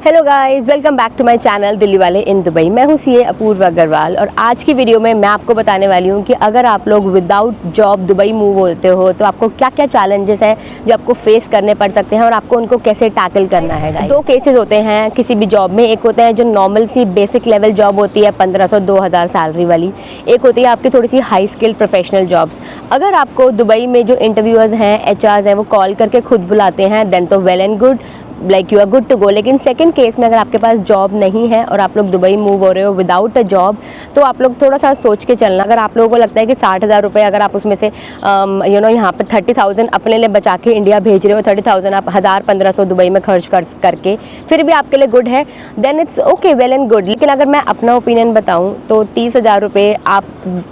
Hello guys, welcome back to my channel Delhi वाले in Dubai. मैं हूँ सीए अपूर्व अग्रवाल और आज की वीडियो में मैं आपको बताने वाली हूँ कि अगर आप लोग विदाउट जॉब दुबई मूव होते हो तो आपको क्या क्या चैलेंजेस हैं जो आपको फेस करने पड़ सकते हैं और आपको उनको कैसे टैकल करना है। दो केसेस होते हैं किसी भी जॉब में। एक होता है जो नॉर्मल सी बेसिक लेवल जॉब होती है 1500-2000 सैलरी वाली। एक होती है आपकी थोड़ी सी हाई स्किल प्रोफेशनल जॉब्स। अगर आपको दुबई में जो इंटरव्यूअर्स हैं, एचआर्स हैं, वो कॉल करके खुद बुलाते हैं देन तो well and good, like you are good to go. लेकिन सेकंड केस में अगर आपके पास जॉब नहीं है और आप लोग दुबई मूव हो रहे हो विदाउट अ जॉब, तो आप लोग थोड़ा सा सोच के चलना। अगर आप लोगों को लगता है कि 60,000 रुपये अगर आप उसमें से यहाँ पे 30,000 अपने लिए बचा के इंडिया भेज रहे हो, 30,000 आप 1,000-1,500 दुबई में खर्च करके फिर भी आपके लिए गुड है, then it's okay, well and good. लेकिन अगर मैं अपना ओपिनियन बताऊँ तो 30,000 रुपये आप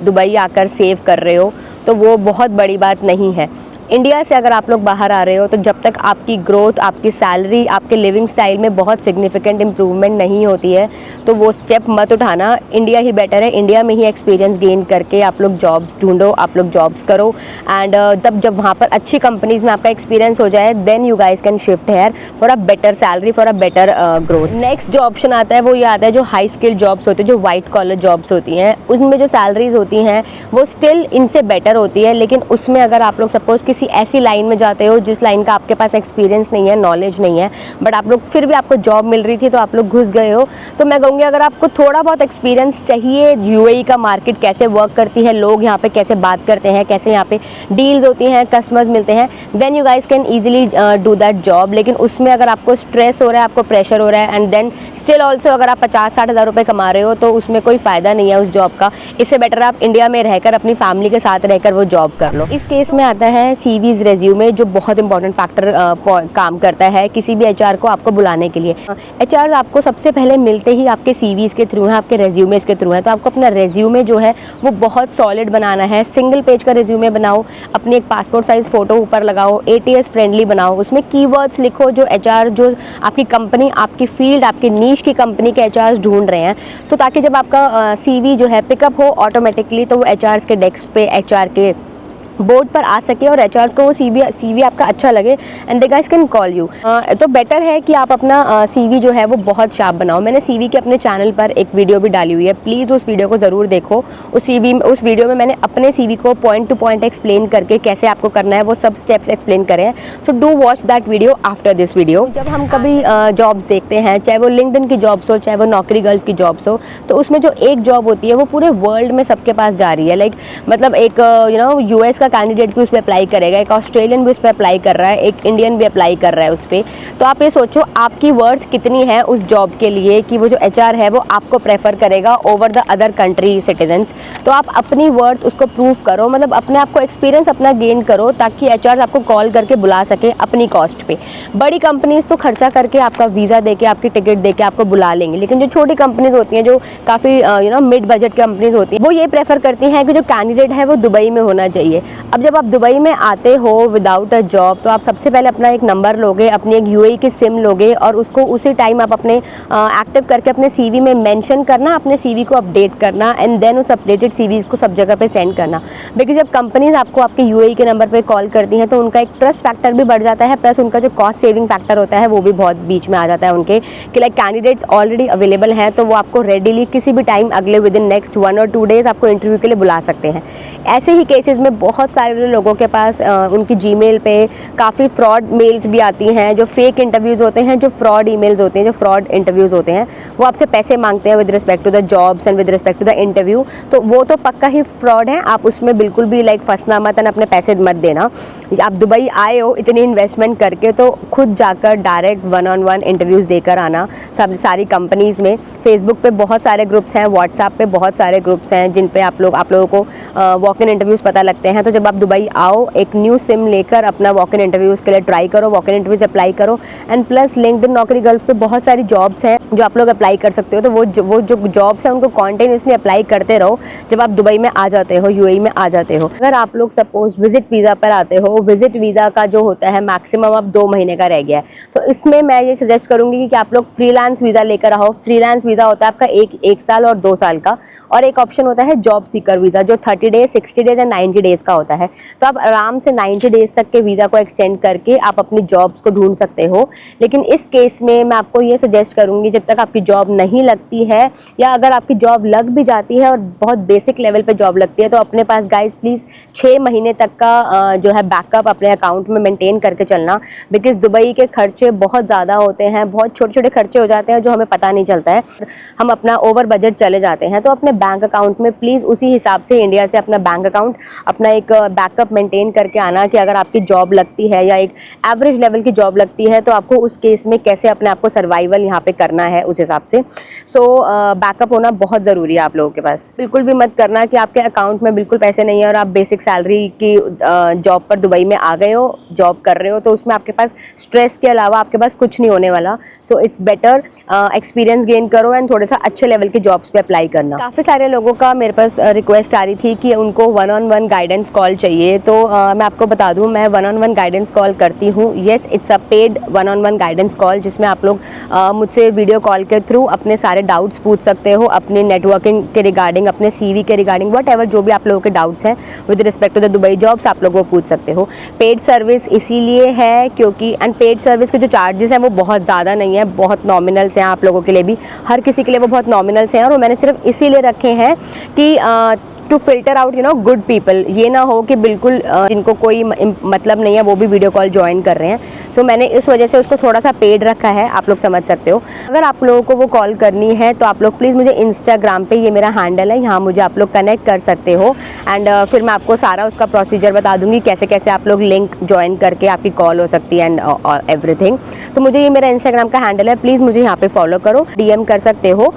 दुबई आकर सेव कर रहे हो तो वो बहुत बड़ी बात नहीं है। इंडिया से अगर आप लोग बाहर आ रहे हो तो जब तक आपकी ग्रोथ, आपकी सैलरी, आपके लिविंग स्टाइल में बहुत सिग्निफिकेंट इम्प्रूवमेंट नहीं होती है तो वो स्टेप मत उठाना। इंडिया ही बेटर है। इंडिया में ही एक्सपीरियंस गेन करके आप लोग जॉब्स ढूंढो, आप लोग जॉब्स करो एंड तब जब वहाँ पर अच्छी कंपनीज में आपका एक्सपीरियंस हो जाए then you guys can shift here for a better salary, for a better growth. Next जो ऑप्शन आता है वो ये आता है जो हाई स्किल जॉब्स होती है, जो वाइट कॉलर जॉब्स होती हैं, उसमें जो सैलरीज होती हैं वो स्टिल इनसे बेटर होती है। लेकिन उसमें अगर आप लोग सपोज किसी ऐसी लाइन में जाते हो जिस लाइन का आपके पास एक्सपीरियंस नहीं है, नॉलेज नहीं है, बट आप लोग फिर भी आपको जॉब मिल रही थी तो आप लोग घुस गए हो, तो मैं कहूँगी अगर आपको थोड़ा बहुत एक्सपीरियंस चाहिए, यूएई का मार्केट कैसे वर्क करती है, लोग यहाँ पे कैसे बात करते हैं, कैसे यहाँ पे डील्स होती हैं, कस्टमर्स मिलते हैं, then you guys can easily do that job. लेकिन उसमें अगर आपको स्ट्रेस हो रहा है, आपको प्रेशर हो रहा है एंड देन स्टिल ऑल्सो अगर आप 50-60 हज़ार रुपये कमा रहे हो तो उसमें कोई फ़ायदा नहीं है उस जॉब का। इससे बेटर आप इंडिया में रहकर अपनी फैमिली के साथ रहकर वो जॉब कर लो। इस केस में आता है सीवीज रेज्यूमे, जो बहुत इंपॉर्टेंट फैक्टर काम करता है किसी भी एचआर को आपको बुलाने के लिए। एचआर आपको सबसे पहले मिलते ही आपके सीवीज के थ्रू है, आपके रेज्यूमेस के थ्रू है, तो आपको अपना रेज्यूमे जो है वो बहुत सॉलिड बनाना है। सिंगल पेज का रेज्यूमे बनाओ, अपनी एक पासपोर्ट साइज फोटो ऊपर लगाओ, एटीएस फ्रेंडली बनाओ, उसमें कीवर्ड्स लिखो जो एचआर, जो आपकी कंपनी, आपकी फील्ड, आपकी नीश की कंपनी के एचआर ढूंढ रहे हैं, तो ताकि जब आपका सीवी जो है पिकअप हो ऑटोमेटिकली तो वो एचआर के डेस्क पे, एचआर के बोर्ड पर आ सके और एचआर को वो सीवी आपका अच्छा लगे and they guys can call you. तो बेटर है कि आप अपना सीवी जो है वो बहुत शार्प बनाओ। मैंने सीवी के अपने चैनल पर एक वीडियो भी डाली हुई है, प्लीज़ उस वीडियो को ज़रूर देखो। उस वीडियो में मैंने अपने सीवी को पॉइंट टू पॉइंट एक्सप्लेन करके कैसे आपको करना है वो सब स्टेप्स एक्सप्लेन करे हैं। So do watch that video after this video. जब हम कभी जॉब्स देखते हैं, चाहे वो लिंक्डइन की जॉब्स हो, चाहे वो नौकरी गर्ल्स की जॉब्स हो, तो उसमें जो एक जॉब होती है वो पूरे वर्ल्ड में सबके पास जा रही है। लाइक मतलब एक यूएस कैंडिडेट भी उस पर अप्लाई करेगा, एक ऑस्ट्रेलियन भी उस पर अप्लाई कर रहा है, एक इंडियन भी अप्लाई कर रहा है उस पर। तो आप ये सोचो आपकी वर्थ कितनी है उस जॉब के लिए कि वो जो एचआर है वो आपको प्रेफर करेगा over the other country citizens. तो आप अपनी वर्थ उसको प्रूव करो, मतलब अपने आप को एक्सपीरियंस अपना गेन करो ताकि एचआर आपको कॉल करके बुला सके अपनी कॉस्ट पे। बड़ी कंपनीज तो खर्चा करके आपका वीज़ा देके, आपकी टिकट देके आपको बुला लेंगे, लेकिन जो छोटी कंपनीज होती हैं, जो काफ़ी मिड बजट कंपनीज होती हैं, वो ये प्रेफर करती हैं कि जो कैंडिडेट है वो दुबई में होना चाहिए। अब जब आप दुबई में आते हो विदाउट अ जॉब तो आप सबसे पहले अपना एक नंबर लोगे, अपनी एक यूएई की सिम लोगे और उसको उसी टाइम आप अपने एक्टिव करके अपने सीवी में मेंशन करना, अपने सीवी को अपडेट करना एंड देन उस अपडेटेड सीवीज को सब जगह पे सेंड करना। बिकॉज जब कंपनीज आपको आपके यूएई के नंबर पे कॉल करती हैं तो उनका एक ट्रस्ट फैक्टर भी बढ़ जाता है, प्लस उनका जो कॉस्ट सेविंग फैक्टर होता है वो भी बहुत बीच में आ जाता है उनके, कि लाइक कैंडिडेट्स ऑलरेडी अवेलेबल हैं तो वो आपको रेडीली किसी भी टाइम अगले विद इन नेक्स्ट 1 और 2 डेज आपको इंटरव्यू के लिए बुला सकते हैं। ऐसे ही केसेस में बहुत सारे लोगों के पास उनकी जीमेल पे काफ़ी फ्रॉड मेल्स भी आती हैं, जो फेक इंटरव्यूज़ होते हैं, जो फ्रॉड ईमेल्स होते हैं, जो फ्रॉड इंटरव्यूज़ होते हैं, वो आपसे पैसे मांगते हैं with respect to the jobs and with respect to the interview. तो वो तो पक्का ही फ्रॉड है, आप उसमें बिल्कुल भी लाइक फंसना मत एंड अपने पैसे मत देना। आप दुबई आए हो इतनी इन्वेस्टमेंट करके तो खुद जाकर डायरेक्ट 1-on-1 इंटरव्यूज़ देकर आना सारी कंपनीज़ में। फेसबुक पे बहुत सारे ग्रुप्स हैं, व्हाट्सएप पे बहुत सारे ग्रुप्स हैं जिन पे आप लोगों को वॉक इन इंटरव्यूज़ पता लगते हैं। तो जब आप दुबई आओ एक न्यू सिम लेकर अपना वॉक इन इंटरव्यूज़ के लिए ट्राई करो, वॉक इन इंटरव्यूज़ अप्लाई करो एंड प्लस लिंक्डइन नौकरी गर्ल्स पे बहुत सारी जॉब्स हैं जो आप लोग अप्लाई कर सकते हो। तो वो जो जॉब्स हैं उनको कॉन्टिन्यूसली अप्लाई करते रहो जब आप दुबई में आ जाते हो, यूएई में आ जाते हो। अगर आप लोग सपोज विजिट वीज़ा पर आते हो, विजिट वीज़ा का जो होता है मैक्सिमम अब 2 महीने का रह गया है, तो इसमें मैं ये सजेस्ट करूँगी कि आप लोग फ्रीलांस वीज़ा लेकर आओ। फ्रीलांस वीज़ा होता है आपका एक साल और 2 साल का, और एक ऑप्शन होता है जॉब सीकर वीज़ा जो 30 डेज, 60 डेज एंड 90 डेज़ का होता है। होता है। तो आप आराम से 90 डेज तक के वीज़ा को एक्सटेंड करके आप अपनी जॉब्स को ढूंढ सकते हो। लेकिन इस केस में मैं आपको ये सजेस्ट करूँगी, जब तक आपकी जॉब नहीं लगती है या अगर आपकी जॉब लग भी जाती है और बहुत बेसिक लेवल पे जॉब लगती है, तो अपने पास गाइस प्लीज़ 6 महीने तक का जो है बैकअप अपने अकाउंट में मेंटेन करके चलना। बिकॉज दुबई के खर्चे बहुत ज़्यादा होते हैं, बहुत छोटे छोटे खर्चे हो जाते हैं जो हमें पता नहीं चलता है, हम अपना ओवर बजट चले जाते हैं। तो अपने बैंक अकाउंट में प्लीज़ उसी हिसाब से इंडिया से अपना बैंक अकाउंट अपना एक बैकअप मेंटेन करके आना कि अगर आपकी जॉब लगती है या एक एवरेज लेवल की जॉब लगती है तो आपको उस केस में कैसे अपने आप को सर्वाइवल यहाँ पे करना है उस हिसाब से। सो बैकअप होना बहुत ज़रूरी है आप लोगों के पास। बिल्कुल भी मत करना कि आपके अकाउंट में बिल्कुल पैसे नहीं है और आप बेसिक सैलरी की जॉब पर दुबई में आ गए हो, जॉब कर रहे हो, तो उसमें आपके पास स्ट्रेस के अलावा आपके पास कुछ नहीं होने वाला। So it's better experience gain करो एंड थोड़ा सा अच्छे लेवल की जॉब्स पे अप्लाई करना। काफ़ी सारे लोगों का मेरे पास रिक्वेस्ट आ रही थी कि उनको 1-on-1 गाइडेंस कॉल चाहिए, तो मैं आपको बता दूं मैं 1-on-1 गाइडेंस कॉल करती हूँ। Yes, it's a paid 1-on-1 guidance call जिसमें आप लोग मुझसे वीडियो कॉल के थ्रू अपने सारे डाउट्स पूछ सकते हो, अपनी नेटवर्किंग के रिगार्डिंग, अपने CV के रिगार्डिंग, वट एवर जो भी आप लोगों के डाउट्स हैं with respect to the Dubai jobs आप लोग वो पूछ सकते हो। पेड सर्विस इसीलिए है क्योंकि अनपेड सर्विस के जो चार्जेस हैं वो बहुत ज़्यादा नहीं है, बहुत नॉमिनल्स हैं आप लोगों के लिए भी, हर किसी के लिए वो बहुत नॉमिनल्स हैं। और वो मैंने सिर्फ इसीलिए रखे हैं कि to filter out good people, ये ना हो कि बिल्कुल जिनको कोई मतलब नहीं है वो भी वीडियो कॉल ज्वाइन कर रहे हैं। सो मैंने इस वजह से उसको थोड़ा सा पेड रखा है, आप लोग समझ सकते हो। अगर आप लोगों को वो कॉल करनी है तो आप लोग प्लीज़ मुझे इंस्टाग्राम पे, ये मेरा हैंडल है, यहाँ मुझे आप लोग कनेक्ट कर सकते हो एंड फिर मैं आपको सारा उसका प्रोसीजर बता दूँगी कैसे कैसे आप लोग लिंक ज्वाइन करके आपकी कॉल हो सकती है एंड एवरीथिंग। तो मुझे ये मेरा इंस्टाग्राम का हैंडल है, प्लीज़ मुझे यहाँ पे फॉलो करो, DM कर सकते हो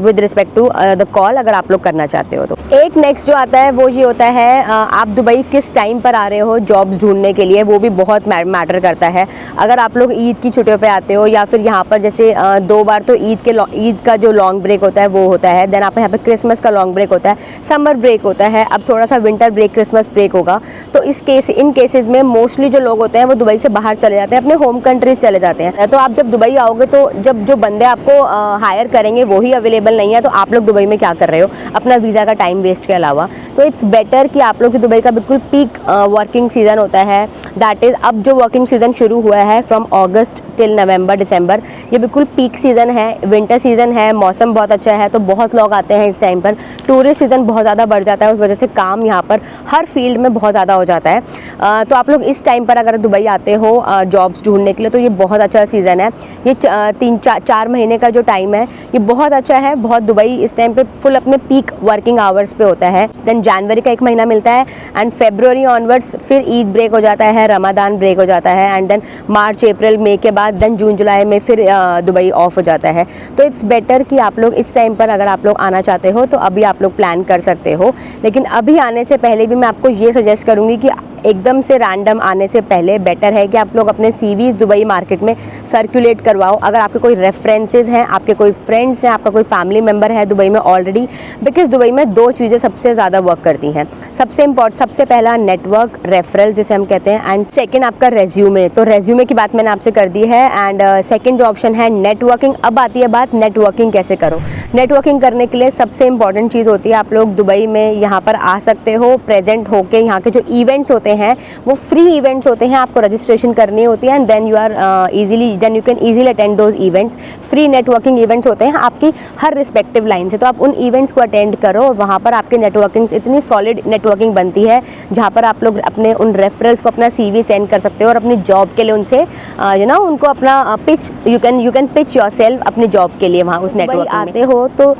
with respect to the call अगर आप लोग करना चाहते हो तो। एक नेक्स्ट जो आता है वो ये होता है आप दुबई किस टाइम पर आ रहे हो जॉब्स ढूंढने के लिए, वो भी बहुत मैटर करता है। अगर आप लोग ईद की छुट्टियों पे आते हो या फिर यहाँ पर जैसे 2 बार तो ईद का जो लॉन्ग ब्रेक होता है वो होता है, देन आप यहाँ पे क्रिसमस का लॉन्ग ब्रेक होता है, समर ब्रेक होता है, अब थोड़ा सा विंटर ब्रेक, क्रिसमस ब्रेक होगा। तो इन केसेस में मोस्टली जो लोग होते हैं वो दुबई से बाहर चले जाते हैं, अपने होम कंट्रीज चले जाते हैं। तो आप जब दुबई आओगे तो जब जो बंदे आपको हायर करेंगे वही अवेलेबल नहीं है, तो आप लोग दुबई में क्या कर रहे हो अपना वीज़ा का टाइम वेस्ट के अलावा। तो इट्स बेटर कि आप लोग की दुबई का बिल्कुल पीक वर्किंग सीज़न होता है, दैट इज़ अब जो वर्किंग सीज़न शुरू हुआ है फ्रॉम अगस्त टिल नवंबर दिसंबर, ये बिल्कुल पीक सीज़न है, विंटर सीज़न है, मौसम बहुत अच्छा है, तो बहुत लोग आते हैं इस टाइम पर। टूरिस्ट सीज़न बहुत ज़्यादा बढ़ जाता है, उस वजह से काम यहाँ पर हर फील्ड में बहुत ज़्यादा हो जाता है। तो आप लोग इस टाइम पर अगर दुबई आते हो जॉब्स ढूंढने के लिए तो ये बहुत अच्छा सीज़न है। ये 3-4 महीने का जो टाइम है ये बहुत अच्छा है, बहुत दुबई इस टाइम पे फुल अपने पीक वर्किंग आवर्स पे होता है। देन जनवरी का 1 महीना मिलता है एंड फरवरी ऑनवर्ड्स फिर ईद ब्रेक हो जाता है, रमदान ब्रेक हो जाता है एंड देन मार्च अप्रैल मई के बाद देन जून जुलाई में फिर दुबई ऑफ हो जाता है। तो इट्स बेटर कि आप लोग इस टाइम पर अगर आप लोग आना चाहते हो तो अभी आप लोग प्लान कर सकते हो। लेकिन अभी आने से पहले भी मैं आपको ये सजेस्ट करूँगी कि एकदम से रैंडम आने से पहले बेटर है कि आप लोग अपने CVs दुबई मार्केट में सर्कुलेट करवाओ। अगर आपके कोई रेफरेंसेस हैं, आपके कोई फ्रेंड्स हैं, आपका कोई फैमिली मेम्बर है दुबई में ऑलरेडी, बिकॉज दुबई में 2 चीज़ें सबसे ज़्यादा वर्क करती हैं। सबसे पहला नेटवर्क रेफरल जिसे हम कहते हैं एंड सेकंड आपका रेज्यूमे। तो रेज्यूमे की बात मैंने आपसे कर दी है एंड सेकंड जो ऑप्शन है नेटवर्किंग। अब आती है बात नेटवर्किंग कैसे करो। नेटवर्किंग करने के लिए सबसे इंपॉर्टेंट चीज़ होती है आप लोग दुबई में यहाँ पर आ सकते हो, प्रेजेंट होके यहाँ के जो इवेंट्स होते हैं वो फ्री इवेंट्स होते हैं, आपको रजिस्ट्रेशन करनी होती है and then you can easily attend those events. Free networking events होते हैं आपकी हर रिस्पेक्टिव लाइन से, तो आप उन इवेंट्स को अटेंड करो और वहाँ पर आपके नेटवर्किंग इतनी सॉलिड नेटवर्किंग बनती है जहाँ पर आप लोग अपने उन रेफरल्स को अपना CV सेंड कर सकते हो और अपनी जॉब के लिए उनसे उनको अपना pitch you can pitch yourself अपनी जॉब के लिए वहाँ उस नेटवर्क आते हो। तो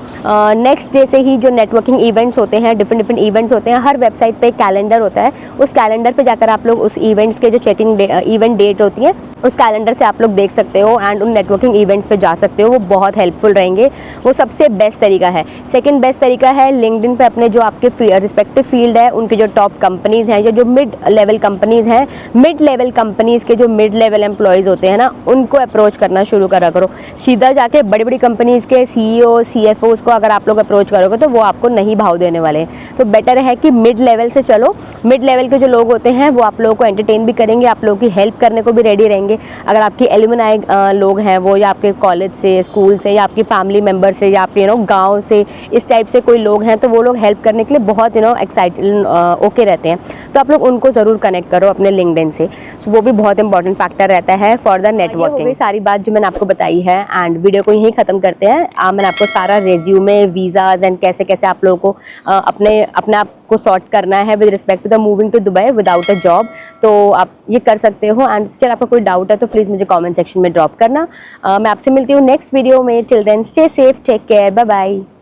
नेक्स्ट डे से ही जो नेटवर्किंग इवेंट्स होते हैं, डिफरेंट इवेंट्स होते हैं, हर वेबसाइट पे एक कैलेंडर होता है, उस कैलेंडर पे जाकर आप लोग उस इवेंट्स के जो चेकिंग इवेंट डेट होती है उस कैलेंडर से आप लोग देख सकते हो एंड उन नेटवर्किंग इवेंट्स पे जा सकते हो, वो बहुत हेल्पफुल रहेंगे। वो सबसे बेस्ट तरीका है। सेकंड बेस्ट तरीका है लिंक्डइन पे अपने जो आपके रिस्पेक्टिव फील्ड है उनके जो टॉप कंपनीज़ हैं, जो मिड लेवल कंपनीज़ हैं, मिड लेवल कंपनीज़ के जो मिड लेवल एम्प्लॉयज़ होते हैं ना, उनको अप्रोच करना शुरू करा करो। सीधा जाके बड़ी बड़ी कंपनीज़ के CEO CFOs को अगर आप लोग अप्रोच करोगे तो वो आपको नहीं भाव देने वाले हैं। तो बेटर है कि मिड लेवल से चलो। मिड लेवल के जो लोग होते हैं वो आप लोगों को एंटरटेन भी करेंगे, आप लोगों की हेल्प करने को भी रेडी रहेंगे। अगर आपकी एलुमनाई लोग हैं वो या आपके कॉलेज से, स्कूल से, या आपकी फैमिली मेम्बर से, या आपके गाँव से, इस टाइप से कोई लोग हैं तो वो लोग हेल्प करने के लिए बहुत एक्साइटेड ओके रहते हैं। तो आप लोग उनको ज़रूर कनेक्ट करो अपने लिंक्डइन से, वो भी बहुत इंपॉर्टेंट फैक्टर रहता है फॉर द नेटवर्किंग। सारी बात जो मैंने आपको बताई है, एंड वीडियो को यहीं ख़त्म करते हैं। मैंने आपको सारा रेज्यूमे, वीज़ाज एंड कैसे कैसे आप लोगों को अपने आप को सॉर्ट करना है with respect to the moving to Dubai without a job, तो आप ये कर सकते हो। एंड स्टिल आपका कोई डाउट है तो प्लीज़ मुझे कमेंट सेक्शन में ड्रॉप करना। मैं आपसे मिलती हूँ नेक्स्ट वीडियो में। Till then stay safe, take care, bye bye.